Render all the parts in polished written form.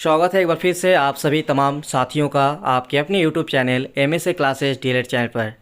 स्वागत है एक बार फिर से आप सभी तमाम साथियों का आपके अपने YouTube channel MSA classes DElEd channel पर।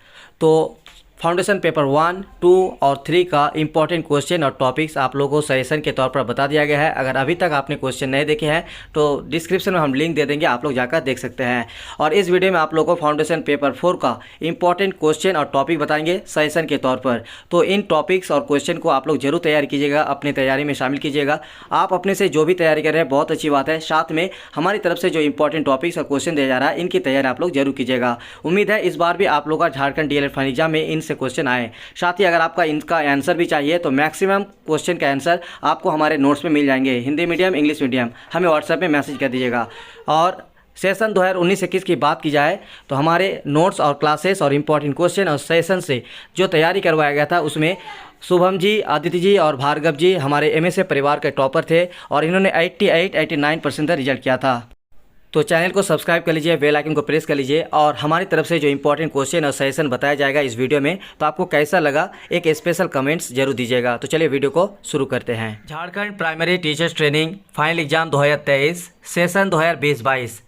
तो फाउंडेशन पेपर 1, 2 और 3 का इंपॉर्टेंट क्वेश्चन और टॉपिक्स आप लोगों को सजेशन के तौर पर बता दिया गया है। अगर अभी तक आपने क्वेश्चन नहीं देखे हैं तो डिस्क्रिप्शन में हम लिंक दे देंगे, आप लोग जाकर देख सकते हैं। और इस वीडियो में आप लोगों को फाउंडेशन पेपर 4 का इंपॉर्टेंट क्वेश्चन और टॉपिक बताएंगे सजेशन के तौर पर। तो इन टॉपिक्स और क्वेश्चन को आप लोग जरूर तैयार कीजिएगा, अपनी तैयारी में शामिल कीजिएगा। आप अपने से जो भी तैयारी कर रहे हैं बहुत अच्छी बात है, साथ में हमारी तरफ से जो इंपॉर्टेंट टॉपिक्स और क्वेश्चन दिया जा रहा है इनकी तैयारी आप लोग जरूर कीजिएगा। उम्मीद है इस बार भी आप लोग का झारखंड डीएलएड फाइनल एग्जाम में इनसे क्वेश्चन आए। साथ ही अगर आपका इनका आंसर भी चाहिए तो मैक्सिमम क्वेश्चन का आंसर आपको हमारे नोट्स में मिल जाएंगे, हिंदी मीडियम इंग्लिश मीडियम। हमें व्हाट्सएप में मैसेज कर दीजिएगा। और सेशन 2019-21 की बात की जाए तो हमारे नोट्स और क्लासेस और इम्पॉर्टेंट क्वेश्चन और सेशन से जो तैयारी करवाया गया था उसमें शुभम जी, आदित्य जी और भार्गव जी हमारे MSA परिवार के टॉपर थे और इन्होंने 88-89% का रिजल्ट किया था। तो चैनल को सब्सक्राइब कर लीजिए, बेल आइकन को प्रेस कर लीजिए। और हमारी तरफ से जो इंपॉर्टेंट क्वेश्चन और सजेशन बताया जाएगा इस वीडियो में, तो आपको कैसा लगा एक स्पेशल कमेंट्स जरूर दीजिएगा। तो चलिए वीडियो को शुरू करते हैं। Jharkhand primary teachers training final exam 2023 session 2020-22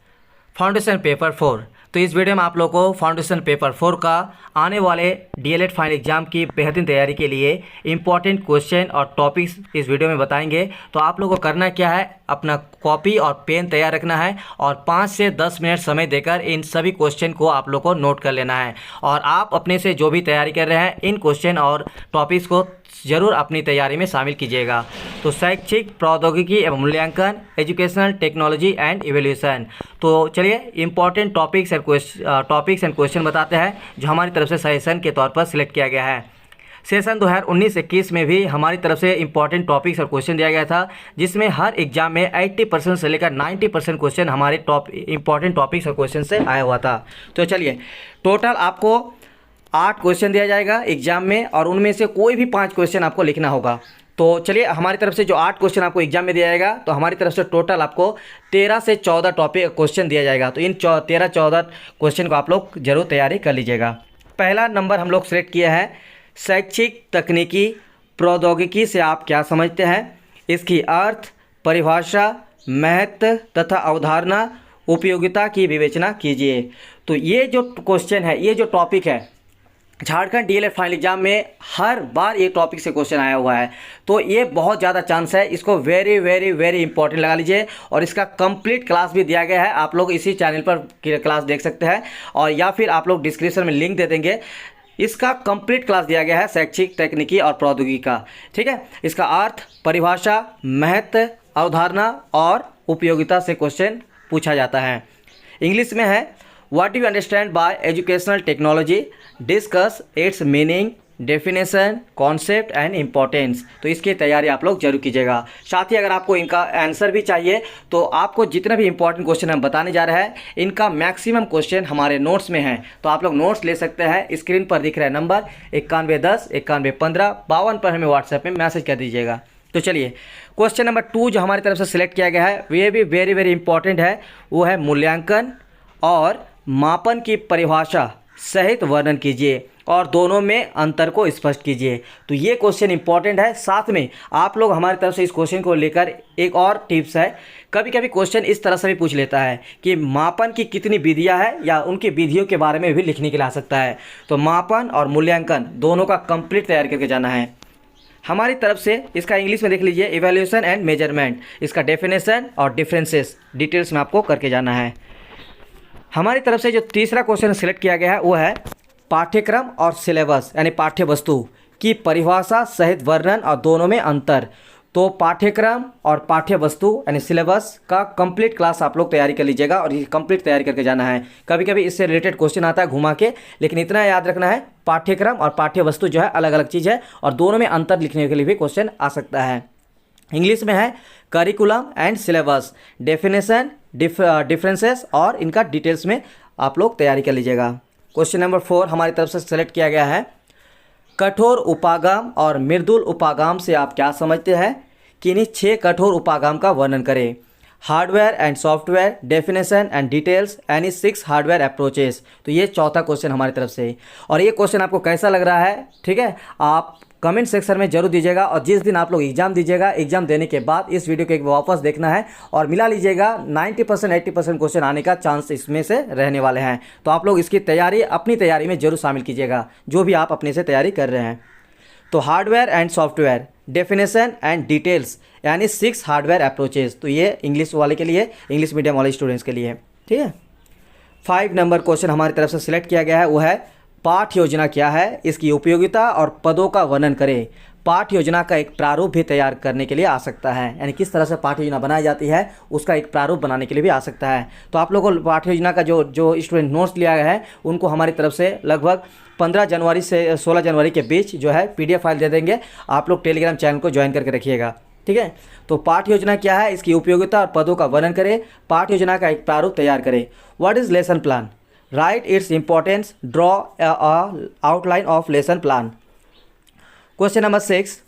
foundation paper 4। तो इस वीडियो में आप लोगों को फाउंडेशन पेपर 4 का आने वाले डीएलएड फाइनल एग्जाम की बेहतरीन तैयारी के लिए इंपॉर्टेंट क्वेश्चन और टॉपिक्स इस वीडियो में बताएंगे। तो आप लोगों को करना क्या है, अपना कॉपी और पेन तैयार रखना है और 5 से 10 मिनट समय देकर इन सभी क्वेश्चन को आप लोग को नोट कर लेना है। और आप अपने से जो भी तैयारी कर रहे हैं इन क्वेश्चन और टॉपिक्स को जरूर अपनी तैयारी में शामिल कीजिएगा। तो शैक्षिक प्रौद्योगिकी एवं मूल्यांकन, एजुकेशनल टेक्नोलॉजी एंड इवैल्यूएशन। तो चलिए इंपॉर्टेंट टॉपिक्स एंड क्वेश्चन बताते हैं जो हमारी तरफ से सजेशन के तौर पर सिलेक्ट किया गया है। सेशन 2019-21 में भी हमारी तरफ से इंपॉर्टेंट टॉपिक्स और क्वेश्चन दिया गया था, जिसमें हर एग्जाम में 80% से लेकर 90% क्वेश्चन हमारे इंपॉर्टेंट टॉपिक्स और क्वेश्चन से आया हुआ था। तो चलिए टोटल आपको 8 क्वेश्चन दिया जाएगा एग्जाम में और उनमें से कोई भी 5 क्वेश्चन आपको लिखना होगा। तो चलिए हमारी तरफ से जो 8 क्वेश्चन आपको एग्जाम में दिया जाएगा, तो हमारी तरफ से टोटल आपको 13 से 14 टॉपिक क्वेश्चन दिया जाएगा। तो इन 13-14 क्वेश्चन को आप लोग जरूर तैयारी कर लीजिएगा। पहला नंबर हम लोग सेलेक्ट किया है, शैक्षिक तकनीकी प्रौद्योगिकी से आप क्या समझते हैं, इसकी अर्थ, परिभाषा, महत्व तथा अवधारणा, उपयोगिता की विवेचना कीजिए। तो ये जो क्वेश्चन है, ये जो टॉपिक है, झारखंड डीएलएड फाइनल एग्जाम में हर बार ये टॉपिक से क्वेश्चन आया हुआ है। तो ये बहुत ज़्यादा चांस है, इसको वेरी वेरी वेरी इंपॉर्टेंट लगा लीजिए। और इसका कंप्लीट क्लास भी दिया गया है, आप लोग इसी चैनल पर क्लास देख सकते हैं और या फिर आप लोग डिस्क्रिप्शन में लिंक दे देंगे। इसका कंप्लीट क्लास दिया गया है शैक्षिक तकनीकी और प्रौद्योगिकी का, ठीक है। इसका अर्थ, परिभाषा, महत्व, अवधारणा और उपयोगिता से क्वेश्चन पूछा जाता है। इंग्लिश में है, what you understand by educational technology, discuss it's meaning, definition, concept and importance. तो इसकी तैयारी आप लोग जरूर कीजिएगा। साथ ही अगर आपको इनका आंसर भी चाहिए तो आपको जितने भी इंपॉर्टेंट क्वेश्चन हम बताने जा रहे हैं इनका मैक्सिमम क्वेश्चन हमारे नोट्स में हैं। तो आप लोग नोट्स ले सकते हैं, स्क्रीन पर दिख रहा है नंबर 9110 9115 52 पर हमें व्हाट्सएप में मैसेज कर दीजिएगा। तो चलिए क्वेश्चन नंबर 2 जो हमारी तरफ से सिलेक्ट किया गया है ये भी वेरी वेरी इंपॉर्टेंट है, वो है मूल्यांकन और मापन की परिभाषा सहित वर्णन कीजिए और दोनों में अंतर को स्पष्ट कीजिए। तो ये क्वेश्चन इंपॉर्टेंट है। साथ में आप लोग हमारी तरफ से इस क्वेश्चन को लेकर एक और टिप्स है, कभी कभी क्वेश्चन इस तरह से भी पूछ लेता है कि मापन की कितनी विधियां हैं या उनकी विधियों के बारे में भी लिखने के लिए आ सकता है। तो मापन और मूल्यांकन दोनों का कंप्लीट तैयार करके जाना है। हमारी तरफ से इसका इंग्लिश में देख लीजिए, इवैल्यूएशन एंड मेजरमेंट, इसका डेफिनेशन और डिफरेंसेस डिटेल्स में आपको करके जाना है। हमारी तरफ से जो तीसरा क्वेश्चन सिलेक्ट किया गया है वो है पाठ्यक्रम और सिलेबस यानी पाठ्य वस्तु की परिभाषा सहित वर्णन और दोनों में अंतर। तो पाठ्यक्रम और पाठ्य वस्तु यानी सिलेबस का कंप्लीट क्लास आप लोग तैयारी कर लीजिएगा और ये कंप्लीट तैयारी करके जाना है। कभी कभी इससे रिलेटेड क्वेश्चन आता है घुमा के, लेकिन इतना याद रखना है पाठ्यक्रम और पाठ्य वस्तु जो है अलग अलग चीज़ है और दोनों में अंतर लिखने के लिए भी क्वेश्चन आ सकता है। इंग्लिश में है curriculum and syllabus, definition, differences और इनका डिटेल्स में आप लोग तैयारी कर लीजिएगा। क्वेश्चन नंबर 4 हमारी तरफ से सेलेक्ट किया गया है, कठोर उपागम और मृदुल उपागम से आप क्या समझते हैं, किन्हीं 6 कठोर उपागम का वर्णन करें। Hardware and software, definition and details, any 6 hardware approaches. तो ये चौथा क्वेश्चन हमारी तरफ से। और ये क्वेश्चन आपको कैसा लग रहा है, ठीक है, आप कमेंट सेक्शन में जरूर दीजिएगा। और जिस दिन आप लोग एग्जाम दीजिएगा, एग्जाम देने के बाद इस वीडियो को एक वापस देखना है और मिला लीजिएगा। 90% 80% क्वेश्चन आने का चांस इसमें से रहने वाले हैं। तो आप लोग इसकी तैयारी अपनी तैयारी में जरूर शामिल कीजिएगा, जो भी आप अपने से तैयारी कर रहे हैं। तो hardware and software, definition and details, यानी 6 हार्डवेयर अप्रोचेज। तो ये इंग्लिश वाले के लिए, इंग्लिश मीडियम वाले स्टूडेंट्स के लिए, ठीक है। 5 नंबर क्वेश्चन हमारी तरफ से सिलेक्ट किया गया है, वो है पाठ योजना क्या है, इसकी उपयोगिता और पदों का वर्णन करें। पाठ योजना का एक प्रारूप भी तैयार करने के लिए आ सकता है, यानी किस तरह से पाठ योजना बनाई जाती है उसका एक प्रारूप बनाने के लिए भी आ सकता है। तो आप लोगों को पाठ योजना का जो स्टूडेंट नोट्स लिया गया है उनको हमारी तरफ से लगभग 15 जनवरी से 16 जनवरी के बीच जो है PDF फाइल दे देंगे। आप लोग टेलीग्राम चैनल को ज्वाइन करके रखिएगा, ठीक है। तो पाठ योजना क्या है, इसकी उपयोगिता और पदों का वर्णन करें। पाठ योजना का एक प्रारूप तैयार करें। What is lesson plan, right its importance, draw outline of lesson plan. Question number 6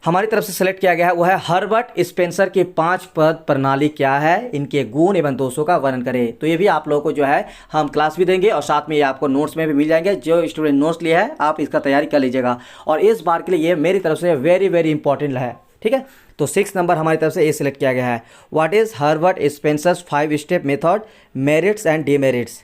हमारी तरफ से सिलेक्ट किया गया है, वो है हर्बर्ट स्पेंसर की 5 पद प्रणाली क्या है, इनके गुण एवं दोषों का वर्णन करें। तो ये भी आप लोगों को जो है हम क्लास भी देंगे और साथ में ये आपको नोट्स में भी मिल जाएंगे। जो स्टूडेंट नोट्स लिए हैं आप इसका तैयारी कर लीजिएगा, और इस बार के लिए ये मेरी तरफ से वेरी वेरी इंपॉर्टेंट है, ठीक है। तो 6 नंबर हमारी तरफ से ये सिलेक्ट किया गया है। What is Herbert Spencer's 5 step method, merits and demerits.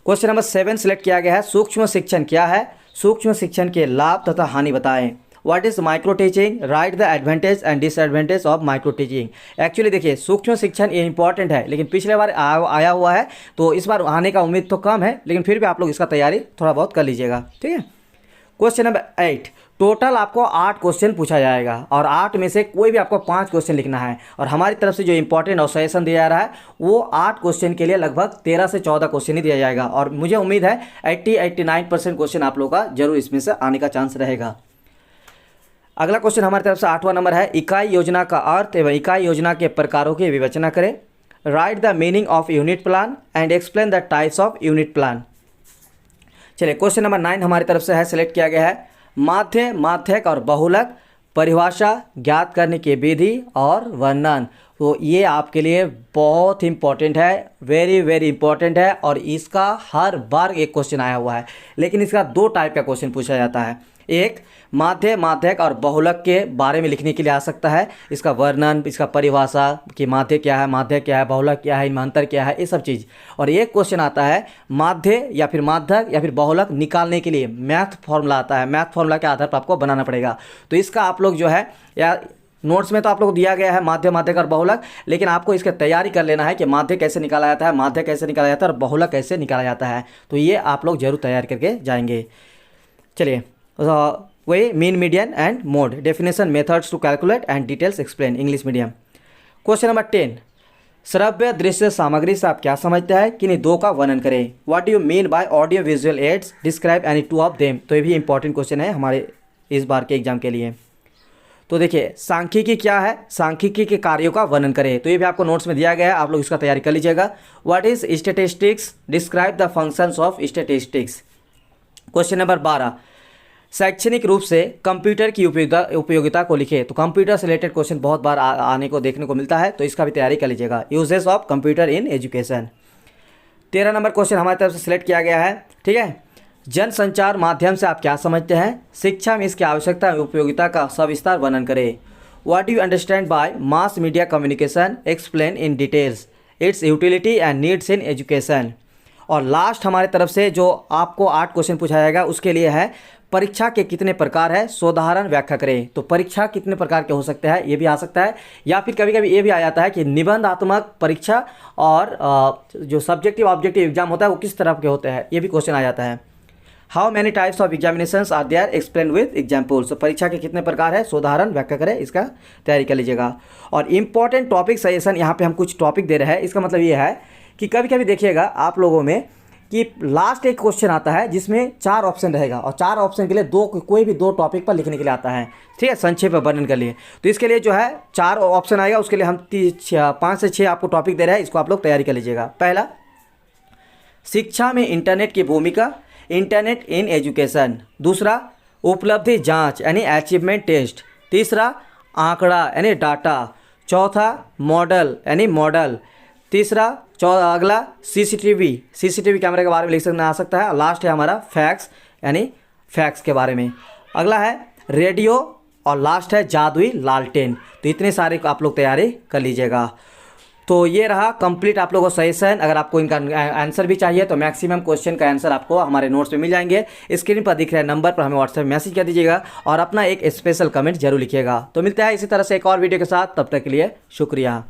Question number 7 select किया गया है, सूक्ष्म शिक्षण क्या है, सूक्ष्म शिक्षण के लाभ तथा हानि बताएं। What is micro teaching, right the advantage and disadvantage of micro teaching. Actually देखिए सूक्ष्म शिक्षण ये इंपॉर्टेंट है, लेकिन पिछले बार आया हुआ है तो इस बार आने का उम्मीद तो कम है, लेकिन फिर भी आप लोग इसका तैयारी थोड़ा बहुत कर लीजिएगा, ठीक है। क्वेश्चन नंबर 8, टोटल आपको 8 क्वेश्चन पूछा जाएगा और 8 में से कोई भी आपको 5 क्वेश्चन लिखना है। और हमारी तरफ से जो इंपॉर्टेंट और सजेशन दिया जा रहा है वो 8 क्वेश्चन के लिए लगभग 13 से 14 क्वेश्चन ही दिया जाएगा, और मुझे उम्मीद है 80-89% क्वेश्चन आप लोगों का जरूर इसमें से आने का चांस रहेगा। अगला क्वेश्चन हमारी तरफ से 8वां नंबर है, इकाई योजना का अर्थ एवं इकाई योजना के प्रकारों की विवेचना करें। Right the meaning of unit plan and explain the types of unit plan. चलिए क्वेश्चन नंबर 9 हमारी तरफ से है, सिलेक्ट किया गया है, माध्य, माध्यक और बहुलक, परिभाषा, ज्ञात करने की विधि और वर्णन। तो ये आपके लिए बहुत इंपॉर्टेंट है, वेरी वेरी इंपॉर्टेंट है, और इसका हर बार एक क्वेश्चन आया हुआ है। लेकिन इसका 2 टाइप का क्वेश्चन पूछा जाता है, एक माध्य, माध्यक और बहुलक के बारे में लिखने के लिए आ सकता है, इसका वर्णन, इसका परिभाषा कि माध्य क्या है, माध्यक क्या है, बहुलक क्या है, इनमें अंतर क्या है, ये सब चीज़। और एक क्वेश्चन आता है माध्य या फिर माध्यक या फिर बहुलक निकालने के लिए मैथ फॉर्मूला आता है, मैथ फॉर्मूला के आधार पर आपको बनाना पड़ेगा। तो इसका आप लोग जो है या नोट्स में तो आप लोग दिया गया है माध्य, माध्यक और बहुलक, लेकिन आपको इसका तैयारी कर लेना है कि माध्य कैसे निकाला जाता है, माध्यक कैसे निकाला जाता है और बहुलक कैसे निकाला जाता है। तो ये आप लोग जरूर तैयार करके जाएंगे। चलिए वही mean, median and mode, definition, methods to calculate and details explain, English medium. Question number 10, श्रव्य दृश्य सामग्री से आप क्या समझते हैं, किन्हीं 2 का वर्णन करें। What do you mean by audio visual aids, describe any 2 of them. तो ये भी इंपॉर्टेंट क्वेश्चन है हमारे इस बार के एग्जाम के लिए। तो देखिए सांख्यिकी क्या है, सांख्यिकी के कार्यों का वर्णन करें। तो ये भी आपको नोट्स में दिया गया है, आप लोग इसका तैयारी कर लीजिएगा। What is statistics, describe the functions of statistics. Question number 12, शैक्षणिक रूप से कंप्यूटर की उपयोगिता को लिखे। तो कंप्यूटर से रिलेटेड क्वेश्चन बहुत बार आने को देखने को मिलता है, तो इसका भी तैयारी कर लीजिएगा। Uses of computer in education. 13 number question हमारी तरफ से सिलेक्ट किया गया है, ठीक है। जनसंचार माध्यम से आप क्या समझते हैं, शिक्षा में इसकी आवश्यकता और उपयोगिता का सविस्तार वर्णन करें। What do you understand by mass media communication, explain in details it's utility and needs in education. और लास्ट हमारे तरफ से जो आपको 8 क्वेश्चन पूछा जाएगा उसके लिए है, परीक्षा के कितने प्रकार है, सोदाहरण व्याख्या करें। तो परीक्षा कितने प्रकार के हो सकते हैं, ये भी आ सकता है, या फिर कभी कभी ये भी आ जाता है कि निबंधात्मक परीक्षा और जो सब्जेक्टिव ऑब्जेक्टिव एग्जाम होता है वो किस तरह के होते हैं, ये भी क्वेश्चन आ जाता है। How many types of examinations are there, explain with examples. तो परीक्षा के कितने प्रकार है, सोदाहरण व्याख्या करें, इसका तैयारी कर लीजिएगा। और इंपॉर्टेंट टॉपिक सजेशन, यहाँ पे हम कुछ टॉपिक दे रहे हैं। इसका मतलब ये है कि कभी कभी देखिएगा आप लोगों में कि लास्ट एक क्वेश्चन आता है जिसमें 4 ऑप्शन रहेगा, और 4 ऑप्शन के लिए कोई भी 2 टॉपिक पर लिखने के लिए आता है, ठीक है, संक्षेप में वर्णन के लिए। तो इसके लिए जो है 4 ऑप्शन आएगा, उसके लिए हम 5 से 6 आपको टॉपिक दे रहे हैं, इसको आप लोग तैयारी कर लीजिएगा। पहला, शिक्षा में इंटरनेट की भूमिका, इंटरनेट इन एजुकेशन। दूसरा, उपलब्धि जांच यानी अचीवमेंट टेस्ट। तीसरा, आंकड़ा यानी डाटा। चौथा, मॉडल यानी मॉडल। तीसरा अगला सीसीटीवी कैमरे के बारे में लिख सकना आ सकता है। और लास्ट है हमारा फैक्स यानी फैक्स के बारे में। अगला है रेडियो और लास्ट है जादुई लालटेन। तो इतने सारे आप लोग तैयारी कर लीजिएगा। तो ये रहा कंप्लीट आप लोगों को सजेशन। अगर आपको इनका आंसर भी चाहिए तो मैक्सिमम क्वेश्चन का आंसर आपको हमारे नोट्स में मिल जाएंगे। स्क्रीन पर दिख रहे नंबर पर हमें व्हाट्सएप में मैसेज कर दीजिएगा और अपना एक स्पेशल कमेंट जरूर लिखिएगा। तो मिलते हैं इसी तरह से एक और वीडियो के साथ, तब तक के लिए शुक्रिया।